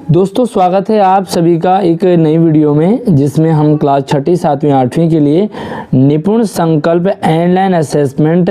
दोस्तों स्वागत है आप सभी का एक नई वीडियो में, जिसमें हम क्लास 6ठी 7वीं 8वीं के लिए निपुण संकल्प ऑनलाइन असेसमेंट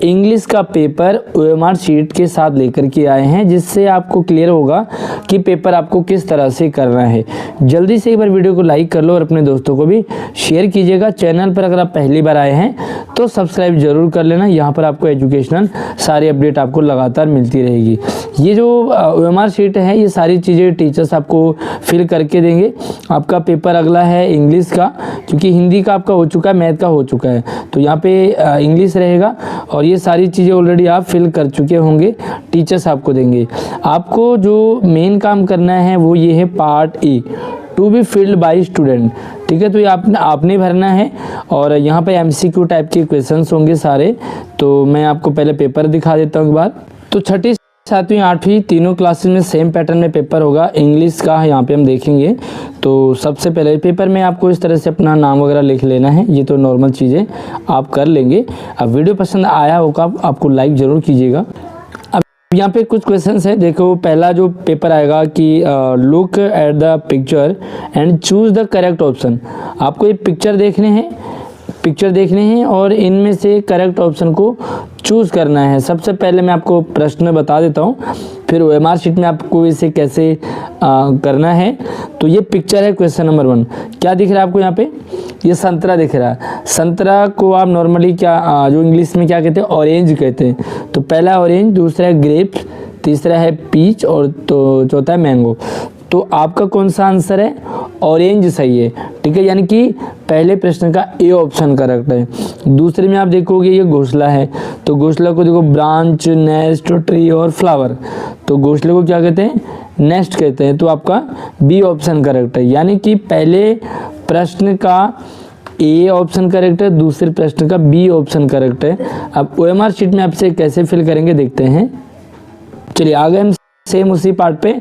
इंग्लिश का पेपर OMR शीट के साथ लेकर के आए हैं, जिससे आपको क्लियर होगा कि पेपर आपको किस तरह से करना है। जल्दी से एक बार वीडियो को लाइक कर लो और अपने दोस्तों को भी शेयर कीजिएगा। चैनल पर अगर आप पहली बार आए हैं तो सब्सक्राइब जरूर कर लेना। यहाँ पर आपको एजुकेशनल सारी अपडेट आपको लगातार मिलती रहेगी। ये जो OMR शीट है, ये सारी चीज़ें टीचर्स आपको फिल करके देंगे। आपका पेपर अगला है इंग्लिश का, क्योंकि हिंदी का आपका हो चुका है, मैथ का हो चुका है, तो यहाँ पे इंग्लिश रहेगा और ये सारी चीज़ें ऑलरेडी आप फिल कर चुके होंगे, टीचर्स आपको देंगे। आपको जो मेन काम करना है वो ये है part A, to be filled by student. ठीक है, तो ये आपने भरना है और यहाँ पे MCQ टाइप के क्वेश्चंस होंगे सारे। तो मैं आपको पहले पेपर दिखा देता हूँ एक बार। तो 6ठी 7वीं 8वीं तीनों क्लासेस में सेम पैटर्न में पेपर होगा। इंग्लिश का यहाँ पे हम देखेंगे। तो सबसे पहले पेपर में आपको इस तरह से अपना नाम वगैरह लिख लेना है। ये तो नॉर्मल चीज़ें आप कर लेंगे। अब वीडियो पसंद आया होगा आपको लाइक ज़रूर कीजिएगा। अब यहाँ पे कुछ क्वेश्चंस है, देखो। पहला जो पेपर आएगा कि look at the picture and choose the correct option. आपको ये पिक्चर देखने हैं और इनमें से करेक्ट ऑप्शन को चूज़ करना है। सबसे पहले मैं आपको प्रश्न बता देता हूँ, फिर OMR शीट में आपको इसे कैसे करना है। तो ये पिक्चर है क्वेश्चन नंबर 1। क्या दिख रहा है आपको यहाँ पे? ये संतरा दिख रहा है। संतरा को आप नॉर्मली क्या जो इंग्लिश में क्या कहते हैं, ऑरेंज कहते हैं। तो पहला ऑरेंज, दूसरा है ग्रेप्स, तीसरा है पीच और तो चौथा है मैंगो। तो आपका कौन सा आंसर है? ऑरेंज सही है। ठीक है, यानी कि पहले प्रश्न का ए ऑप्शन करेक्ट है। दूसरे में आप देखोगे ये घोंसला है, तो घोंसला को देखो ब्रांच, नेस्ट, ट्री और फ्लावर। तो घोंसले को क्या कहते हैं? नेस्ट कहते हैं। तो आपका बी ऑप्शन करेक्ट है, यानी कि पहले प्रश्न का ए ऑप्शन करेक्ट है, दूसरे प्रश्न का बी ऑप्शन करेक्ट है। अब OMR शीट में आपसे कैसे फिल करेंगे देखते हैं। चलिए आ गए हम सेम उसी पार्ट पे,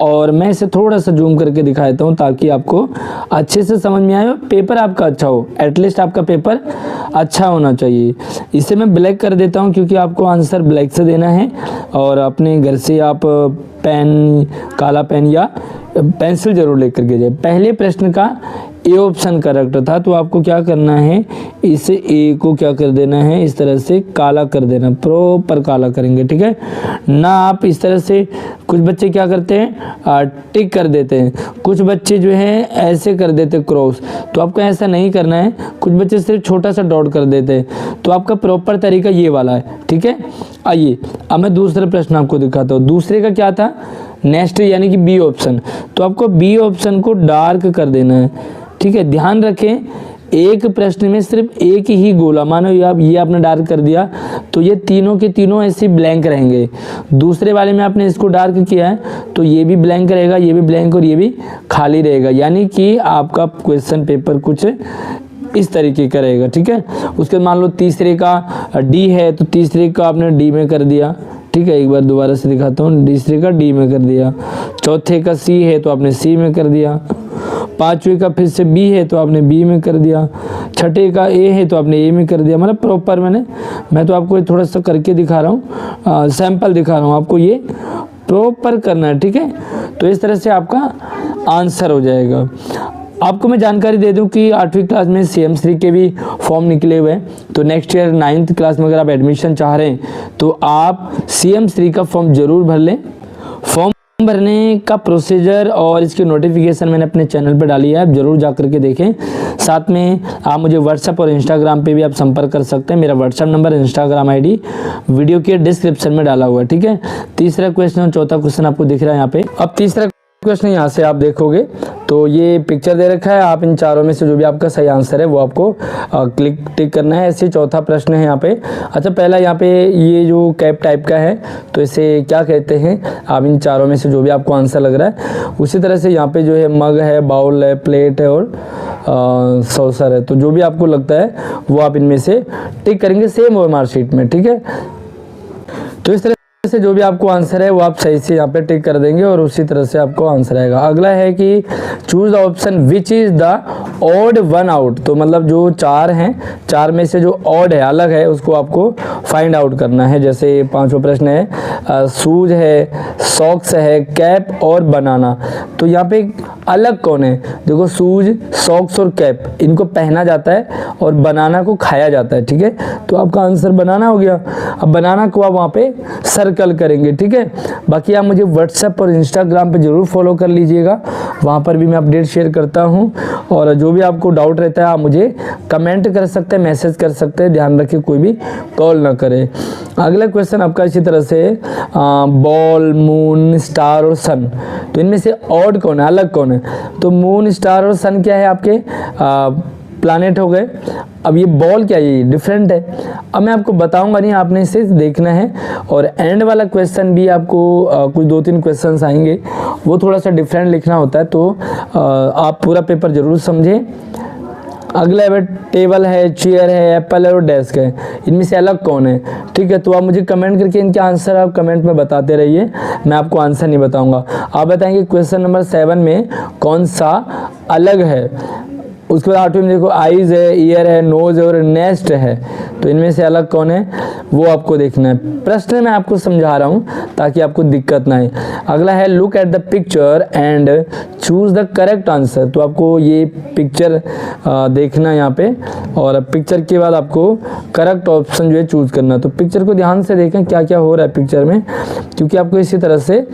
और मैं इसे थोड़ा सा जूम करके दिखा देता हूँ ताकि आपको अच्छे से समझ में आए। पेपर आपका अच्छा हो, एटलीस्ट आपका पेपर अच्छा होना चाहिए। इसे मैं ब्लैक कर देता हूँ क्योंकि आपको आंसर ब्लैक से देना है, और अपने घर से आप पेन, काला पेन या पेंसिल जरूर लेकर के जाए। पहले प्रश्न का ए ऑप्शन करेक्ट था, तो आपको क्या करना है, इसे ए को क्या कर देना है, इस तरह से काला कर देना, प्रॉपर काला करेंगे। ठीक है ना। आप इस तरह से, कुछ बच्चे क्या करते हैं, टिक कर देते हैं, कुछ बच्चे जो है ऐसे कर देते क्रॉस। तो आपको ऐसा नहीं करना है। कुछ बच्चे सिर्फ छोटा सा डॉट कर देते हैं। तो आपका प्रॉपर तरीका ये वाला है। ठीक है, आइए अब मैं दूसरा प्रश्न आपको दिखाता हूँ। दूसरे का क्या था? नेक्स्ट, यानी कि बी ऑप्शन। तो आपको बी ऑप्शन को डार्क कर देना है। ठीक है, ध्यान रखें, एक प्रश्न में सिर्फ एक ही गोला, मानो ये आपने डार्क कर दिया तो ये तीनों के तीनों ऐसे ब्लैंक रहेंगे। दूसरे वाले में आपने इसको डार्क किया है तो ये भी ब्लैंक रहेगा, ये भी ब्लैंक और ये भी खाली रहेगा, यानी कि आपका क्वेश्चन पेपर कुछ इस तरीके का रहेगा। ठीक है, उसके मान लो तीसरे का डी है तो तीसरे का आपने डी में कर दिया। ठीक है, एक बार दोबारा से दिखाता हूँ। तीसरे का डी में कर दिया, चौथे का सी है तो आपने सी में कर दिया, पांचवे का फिर से बी है तो आपने बी में कर दिया, छठे का ए है तो आपने ए में कर दिया। मतलब प्रॉपर मैं तो आपको थोड़ा सा करके दिखा रहा हूँ, सैंपल दिखा रहा हूँ आपको, ये प्रॉपर करना है। ठीक है, तो इस तरह से आपका आंसर हो जाएगा। आपको मैं जानकारी दे दूं कि 8वीं क्लास में CM3 के भी फॉर्म निकले हुए हैं। तो नेक्स्ट ईयर 9th क्लास में अगर आप एडमिशन चाह रहे हैं तो आप CM3 का फॉर्म जरूर भर लें। फॉर्म भरने का प्रोसीजर और इसकी नोटिफिकेशन मैंने अपने चैनल पर डाली है, आप जरूर जा करके देखें। साथ में आप मुझे WhatsApp और Instagram पे भी आप संपर्क कर सकते हैं। मेरा WhatsApp number, Instagram ID video के डिस्क्रिप्शन में डाला हुआ है। ठीक है, तीसरा क्वेश्चन और चौथा क्वेश्चन आपको दिख रहा है यहाँ पे। अब तीसरा क्वेश्चन यहाँ से आप देखोगे तो ये पिक्चर दे रखा है। आप इन चारों में से जो भी आपका सही आंसर है वो आपको टिक करना है। ऐसे चौथा प्रश्न है यहाँ पे। अच्छा, पहला यहाँ पे ये जो कैप टाइप का है तो इसे क्या कहते हैं? आप इन चारों में से जो भी आपको आंसर लग रहा है, उसी तरह से यहाँ पे जो है मग है, बाउल है, प्लेट है और सॉसर है। तो जो भी आपको लगता है वो आप इनमें से टिक करेंगे सेम OMR शीट में। ठीक है, तो इस तरह से जो भी आपको आंसर है वो आप सही से यहाँ पे टिक कर देंगे और उसी तरह से आपको आंसर आएगा। अगला है कि choose the option which is the odd one out. तो मतलब जो 4 हैं, 4 में से जो ऑड है, अलग है, उसको आपको फाइंड आउट करना है। जैसे 5वां प्रश्न है शूज है, सॉक्स है, कैप और बनाना। तो यहाँ पे अलग कौन है? देखो शूज, सॉक्स और कैप इनको पहना जाता है और बनाना को खाया जाता है। ठीक है, तो आपका आंसर बनाना हो गया। अब बनाना को आप वहाँ पे सर्कल करेंगे। ठीक है, बाकी आप मुझे व्हाट्सएप और इंस्टाग्राम पे जरूर फॉलो कर लीजिएगा, वहाँ पर भी मैं अपडेट शेयर करता हूँ। और जो भी आपको डाउट रहता है आप मुझे कमेंट कर सकते हैं, मैसेज कर सकते हैं। ध्यान रखिए कोई भी कॉल ना करे। अगला क्वेश्चन आपका इसी तरह से बॉल, मून, स्टार और सन। तो इनमें से ऑड कौन है, अलग कौन है? तो मून, स्टार और सन क्या है? आपके प्लैनेट हो गए। अब ये बॉल क्या है? ये डिफरेंट है। अब मैं आपको बताऊंगा नहीं, आपने इसे देखना है। और एंड वाला क्वेश्चन भी आपको कुछ 2-3 क्वेश्चंस आएंगे, वो थोड़ा सा डिफरेंट लिखना होता है। तो आप पूरा पेपर जरूर समझें। अगला है टेबल है, चेयर है, एप्पल है और डेस्क है। इनमें से अलग कौन है? ठीक है, तो आप मुझे कमेंट करके इनके आंसर आप कमेंट में बताते रहिए, मैं आपको आंसर नहीं बताऊंगा। आप बताएंगे क्वेश्चन नंबर 7 में कौन सा अलग है। उसके बाद 8वें में देखो आईज है, ईयर है, नोज है और नेस्ट है। तो इनमें से अलग कौन है वो आपको देखना है। प्रश्न मैं आपको समझा रहा हूँ ताकि आपको दिक्कत ना आए। अगला है look at the picture and choose the correct answer. तो आपको ये पिक्चर देखना है यहाँ पे, और पिक्चर के बाद आपको करेक्ट ऑप्शन जो है चूज करना। तो पिक्चर को ध्यान से देखें क्या क्या हो रहा है पिक्चर में, क्योंकि आपको इसी तरह से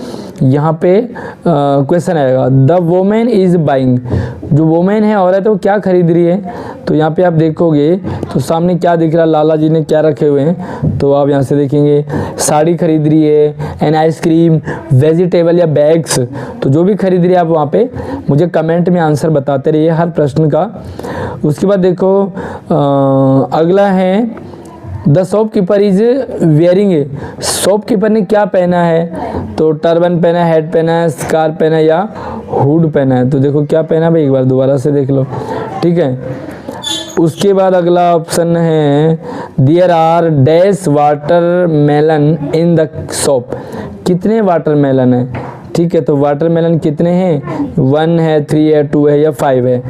यहाँ पे क्वेश्चन आएगा। The women is buying. जो वोमेन है, औरत है, वो क्या खरीद रही है? तो यहाँ पे आप देखोगे तो सामने क्या दिख रहा है, लाला जी ने क्या रखे हुए हैं। तो आप यहाँ से देखेंगे साड़ी खरीद रही है, एंड आइसक्रीम, वेजिटेबल या बैग्स। तो जो भी खरीद रही है आप वहाँ पे मुझे कमेंट में आंसर बताते रहिए हर प्रश्न का। उसके बाद देखो अगला है the shopkeeper is wearing A. Shopkeeper ने क्या पहना है? तो टर्बन पहना है, हेड पहना है, स्कार्फ पहना है या हुड पहना है। तो देखो क्या पहना है भाई, एक बार दोबारा से देख लो। ठीक है, उसके बाद अगला ऑप्शन है there are dash watermelon in the shop. कितने वाटर मेलन है? ठीक है, तो वाटर मेलन कितने हैं? 1 है, 3 है, 2 है या 5 है।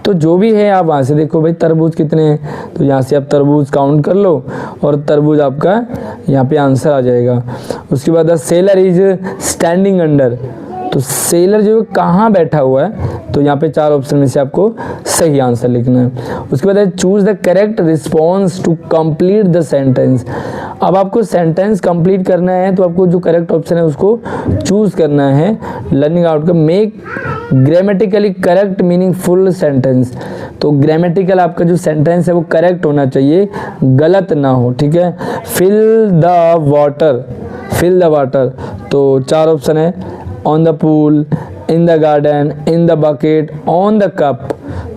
तो जो भी है आप वहाँ से देखो भाई तरबूज कितने हैं, तो यहाँ से आप तरबूज काउंट कर लो और तरबूज आपका यहाँ पे आंसर आ जाएगा। उसके बाद the seller is standing under. तो सेलर जो कहाँ बैठा हुआ है? तो यहाँ पे 4 ऑप्शन में से आपको सही आंसर लिखना है। उसके बाद choose the correct response to complete the sentence. अब आपको सेंटेंस कंप्लीट करना है तो आपको जो करेक्ट ऑप्शन है उसको चूज करना है। Learning outcome make grammatically correct meaningful sentence. तो ग्रामेटिकल आपका जो सेंटेंस है वो करेक्ट होना चाहिए, गलत ना हो। ठीक है, fill the water, fill the water. तो 4 ऑप्शन है on the pool, in the garden, in the bucket, on the cup.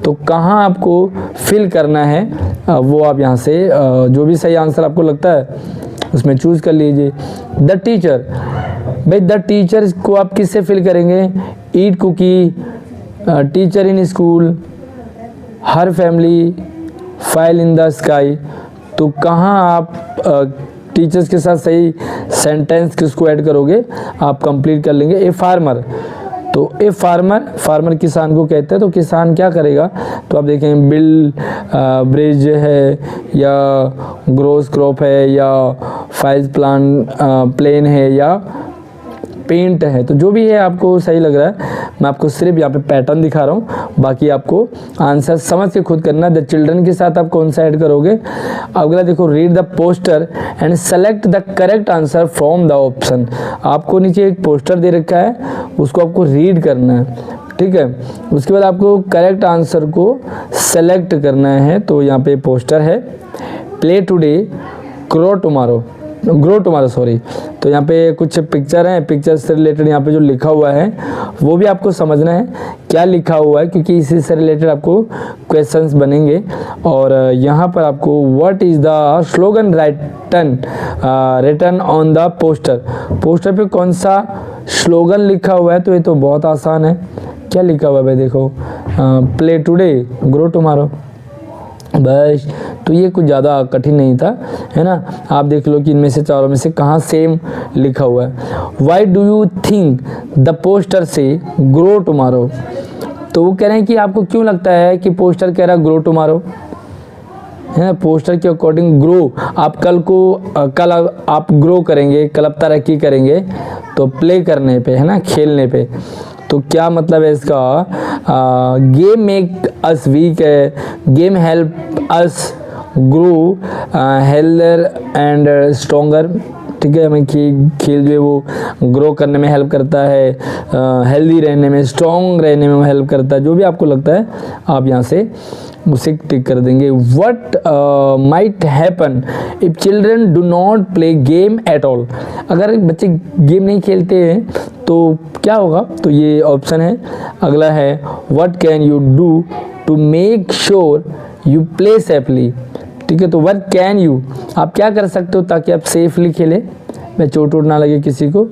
तो कहाँ आपको फिल करना है वो आप यहाँ से जो भी सही आंसर आपको लगता है उसमें चूज कर लीजिए। द टीचर, भाई द टीचर को आप किससे फिल करेंगे? Eat cookie, teacher in school, her family, file in the sky. तो कहाँ आप टीचर्स के साथ सही सेंटेंस किसको ऐड करोगे आप कंप्लीट कर लेंगे। ए फार्मर, तो ए फार्मर, फार्मर किसान को कहते हैं। तो किसान क्या करेगा? तो आप देखें बिल ब्रिज है या ग्रोस क्रॉप है या फाइज प्लेन है या पेंट है। तो जो भी है आपको सही लग रहा है, मैं आपको सिर्फ यहाँ पे पैटर्न दिखा रहा हूँ, बाकी आपको आंसर समझ के खुद करना। द चिल्ड्रन के साथ आप कौन सा ऐड करोगे? अगला देखो read the poster and select the correct answer from the option. आपको नीचे एक पोस्टर दे रखा है, उसको आपको रीड करना है। ठीक है, उसके बाद आपको करेक्ट आंसर को सेलेक्ट करना है। तो यहाँ पे पोस्टर है play today grow tomorrow sorry. तो यहाँ पे कुछ पिक्चर हैं, पिक्चर से रिलेटेड यहाँ पे जो लिखा हुआ है वो भी आपको समझना है क्या लिखा हुआ है, क्योंकि इसी से रिलेटेड आपको क्वेश्चंस बनेंगे। और यहाँ पर आपको what is the slogan written on the poster. Poster पे कौन सा स्लोगन लिखा हुआ है? तो ये तो बहुत आसान है। क्या लिखा हुआ है भाई? देखो प्ले टुडे ग्रो टुमारो। बस, तो ये कुछ ज़्यादा कठिन नहीं था, है ना। आप देख लो कि इनमें से चारों में से कहाँ सेम लिखा हुआ है। Why do you think the poster से ग्रो टुमारो? तो वो कह रहे हैं कि आपको क्यों लगता है कि पोस्टर कह रहा है ग्रो टुमारो, है ना। पोस्टर के अकॉर्डिंग ग्रो, आप कल आप ग्रो करेंगे, कल आप तरक्की करेंगे, तो प्ले करने पे, है ना, खेलने पे। तो क्या मतलब है इसका? गेम मेक अस वीक है, game help us grow healthier and stronger. ठीक है, हमें खेल जो है वो ग्रो करने में हेल्प करता है, हेल्दी रहने में, स्ट्रॉन्ग रहने में हेल्प करता है। जो भी आपको लगता है आप यहाँ से उसे टिक कर देंगे। What might happen if children do not play game at all? अगर बच्चे गेम नहीं खेलते हैं तो क्या होगा? तो ये ऑप्शन है, अगला है what can you do to make sure you play safely? ठीक है, तो व्हाट कैन यू, आप क्या कर सकते हो ताकि आप सेफली खेलें, में चोट वोट ना लगे किसी को?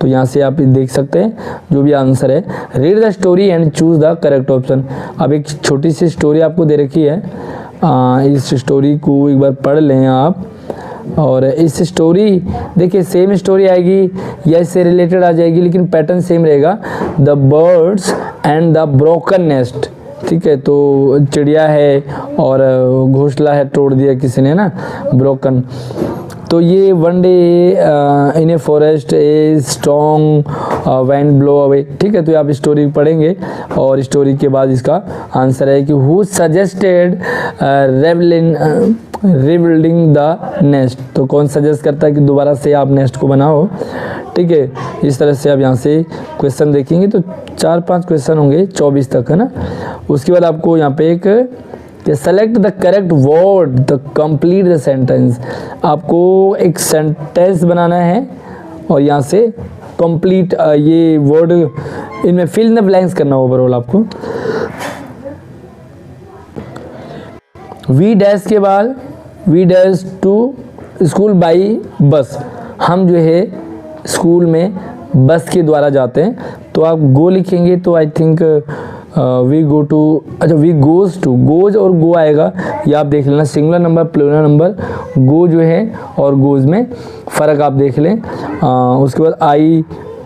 तो यहाँ से आप देख सकते हैं जो भी आंसर है। Read the story and choose the correct option. अब एक छोटी सी स्टोरी आपको दे रखी है, इस स्टोरी को एक बार पढ़ लें आप। और इस स्टोरी देखिए सेम स्टोरी आएगी या इससे रिलेटेड आ जाएगी, लेकिन पैटर्न सेम रहेगा। The birds and the broken nest. ठीक है, तो चिड़िया है और घोंसला है तोड़ दिया किसी ने ना, ब्रोकन। तो ये one day in a forest a strong wind blow away. ठीक है, तो आप स्टोरी पढ़ेंगे और स्टोरी के बाद इसका आंसर है कि who suggested rebuilding the nest. तो कौन सजेस्ट करता है कि दोबारा से आप नेस्ट को बनाओ। ठीक है, इस तरह से आप यहाँ से क्वेश्चन देखेंगे तो 4-5 क्वेश्चन होंगे 24 तक, है ना। उसके बाद आपको यहाँ पे एक select the correct word the complete the sentence. आपको एक सेंटेंस बनाना है और यहाँ से कंप्लीट ये वर्ड इनमें फिल इन द ब्लैंक्स करना ओवरऑल आपको। वी डैश के बाद we dash to school by bus. हम जो है स्कूल में बस के द्वारा जाते हैं, तो आप गो लिखेंगे तो I think we go to, अच्छा वी गोज टू, गोज और गो आएगा, ये आप देख लेना। Singular number plural number, go जो है और गोज में फ़र्क आप देख लें। उसके बाद आई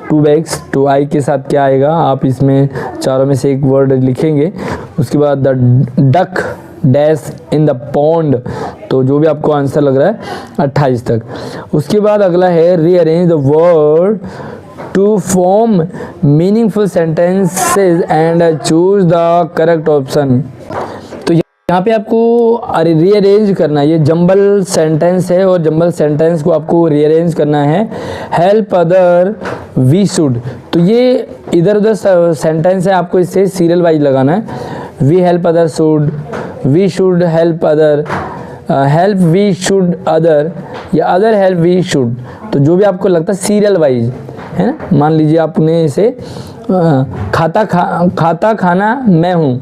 टू बैग्स, तो आई के साथ क्या आएगा, आप इसमें चारों में से एक वर्ड लिखेंगे। उसके बाद the duck dash in the pond, तो जो भी आपको आंसर लग रहा है 28 तक। उसके बाद अगला है rearrange the word to form meaningful sentences and choose the correct option. तो यहाँ पे आपको रीअरेंज करना है, ये जंबल सेंटेंस है और जंबल सेंटेंस को आपको रीअरेंज करना है। हेल्प अदर वी शुड, तो ये इधर उधर सेंटेंस है, आपको इससे सीरियल वाइज लगाना है। We help other should, we should help other, help we should other, या अदर हेल्प वी शुड। तो जो भी आपको लगता है सीरियल वाइज, है ना। मान लीजिए आपने इसे खाता खाना मैं हूँ,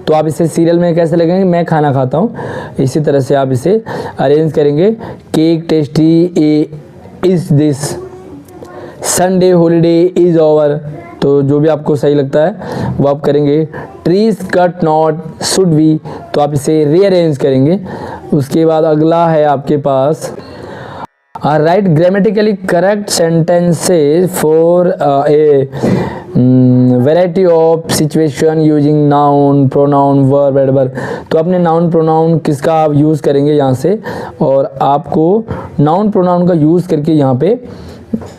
तो आप इसे सीरियल में कैसे लगेंगे, मैं खाना खाता हूँ। इसी तरह से आप इसे अरेंज करेंगे। Cake tasty A is this, Sunday holiday is over, तो जो भी आपको सही लगता है वो आप करेंगे। Trees cut not should we, तो आप इसे रीअरेंज करेंगे। उसके बाद अगला है आपके पास write grammatically correct sentences for a variety of situation using noun pronoun verb adverb. तो अपने नाउन प्रोनाउन किसका आप यूज़ करेंगे यहाँ से, और आपको नाउन प्रोनाउन का यूज़ करके यहाँ पे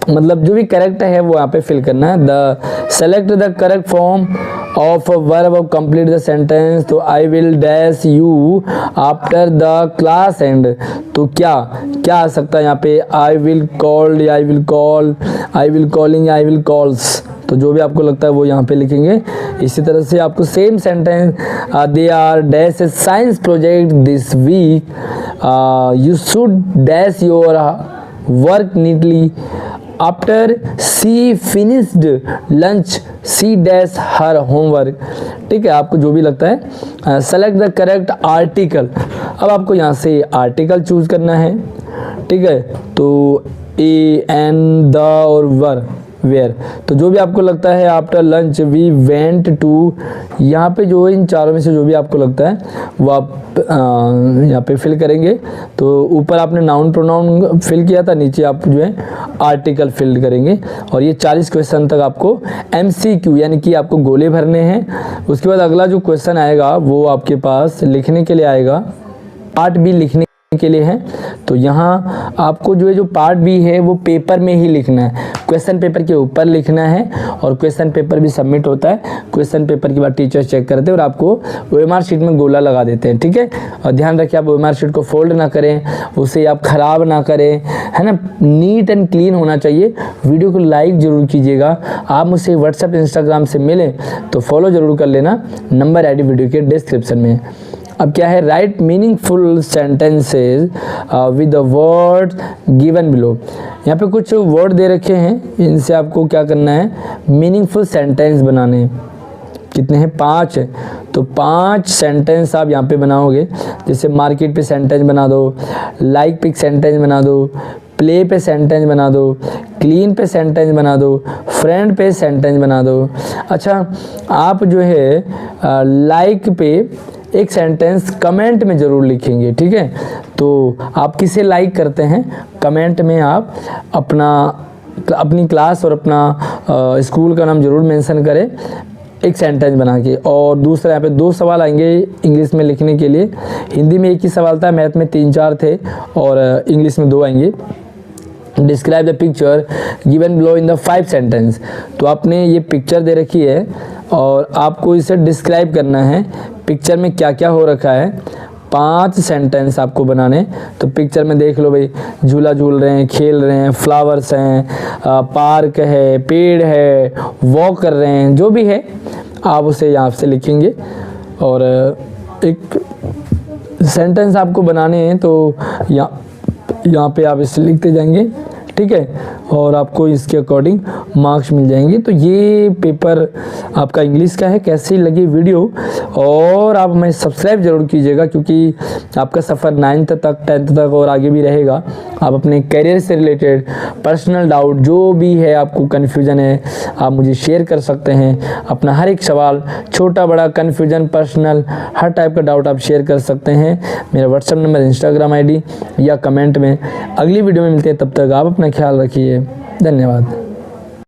मतलब जो भी करेक्ट है वो यहाँ पे फिल करना है। The select the correct form of verb of complete the sentence, तो I will dash you after the class end, तो क्या क्या आ सकता है यहाँ पे, आई विल कॉल्ड या I will call, I will calling या आई विल कॉल्स। तो जो भी आपको लगता है वो यहाँ पे लिखेंगे। इसी तरह से आपको same sentence they are dash a science project this week, you should dash your work neatly after she finished lunch, she dash her homework. ठीक है, आपको जो भी लगता है। सेलेक्ट द करेक्ट आर्टिकल, अब आपको यहाँ से आर्टिकल चूज करना है। ठीक है, तो ए एन द और वर, वेयर। तो जो भी आपको लगता है after lunch we went to, यहाँ पे जो इन चारों में से जो भी आपको लगता है वो आप यहाँ पे फिल करेंगे। तो ऊपर आपने नाउन प्रोनाउन फिल किया था, नीचे आप जो है आर्टिकल फिल करेंगे। और ये 40 क्वेश्चन तक आपको MCQ यानी कि आपको गोले भरने हैं। उसके बाद अगला जो क्वेश्चन आएगा वो आपके पास लिखने के लिए आएगा, पार्ट बी लिखने के लिए है। तो यहाँ आपको जो है जो पार्ट बी है वो पेपर में ही लिखना है, क्वेश्चन पेपर के ऊपर लिखना है। और क्वेश्चन पेपर भी सबमिट होता है, क्वेश्चन पेपर के बाद टीचर चेक करते हैं और आपको OMR शीट में गोला लगा देते हैं, ठीक है। और ध्यान रखिए आप OMR शीट को फोल्ड ना करें, उसे आप खराब ना करें, है ना, नीट एंड क्लीन होना चाहिए। वीडियो को लाइक जरूर कीजिएगा। आप मुझसे व्हाट्सएप इंस्टाग्राम से मिले तो फॉलो जरूर कर लेना, नंबर ID वीडियो के डिस्क्रिप्शन में। अब क्या है, right meaningful sentences with the word given below. यहाँ पे कुछ वर्ड दे रखे हैं, इनसे आपको क्या करना है, मीनिंगफुल सेंटेंस बनाने हैं। कितने हैं, 5 है। तो 5 सेंटेंस आप यहाँ पे बनाओगे। जैसे मार्केट पे सेंटेंस बना दो, लाइक पे सेंटेंस बना दो, प्ले पे सेंटेंस बना दो, क्लीन पे सेंटेंस बना दो, फ्रेंड पे सेंटेंस बना दो। अच्छा, आप जो है लाइक पे एक सेंटेंस कमेंट में ज़रूर लिखेंगे, ठीक है। तो आप किसे लाइक करते हैं, कमेंट में आप अपनी क्लास और अपना स्कूल का नाम ज़रूर मेंशन करें एक सेंटेंस बना के। और दूसरा यहाँ पे 2 सवाल आएंगे इंग्लिश में लिखने के लिए। हिंदी में 1 ही सवाल था, मैथ में 3-4 थे और इंग्लिश में 2 आएंगे। Describe the picture given below in the 5 sentence. तो आपने ये पिक्चर दे रखी है और आपको इसे डिस्क्राइब करना है, पिक्चर में क्या क्या हो रखा है। 5 सेंटेंस आपको बनाने। तो पिक्चर में देख लो भाई, झूला झूल रहे हैं, खेल रहे हैं, फ्लावर्स हैं, पार्क है, पेड़ है, वॉक कर रहे हैं, जो भी है आप उसे यहाँ से लिखेंगे। और एक सेंटेंस आपको बनाने हैं तो यहाँ पे आप इसे लिखते जाएंगे, ठीक है। और आपको इसके अकॉर्डिंग मार्क्स मिल जाएंगे। तो ये पेपर आपका इंग्लिश का है। कैसी लगी वीडियो, और आप हमें सब्सक्राइब जरूर कीजिएगा क्योंकि आपका सफ़र 9th तक 10th तक और आगे भी रहेगा। आप अपने करियर से रिलेटेड पर्सनल डाउट जो भी है, आपको कन्फ्यूज़न है, आप मुझे शेयर कर सकते हैं। अपना हर एक सवाल, छोटा बड़ा कन्फ्यूज़न, पर्सनल, हर टाइप का डाउट आप शेयर कर सकते हैं। मेरा व्हाट्सएप नंबर, इंस्टाग्राम ID या कमेंट में। अगली वीडियो में मिलते हैं, तब तक आप अपना ख्याल रखिए। धन्यवाद।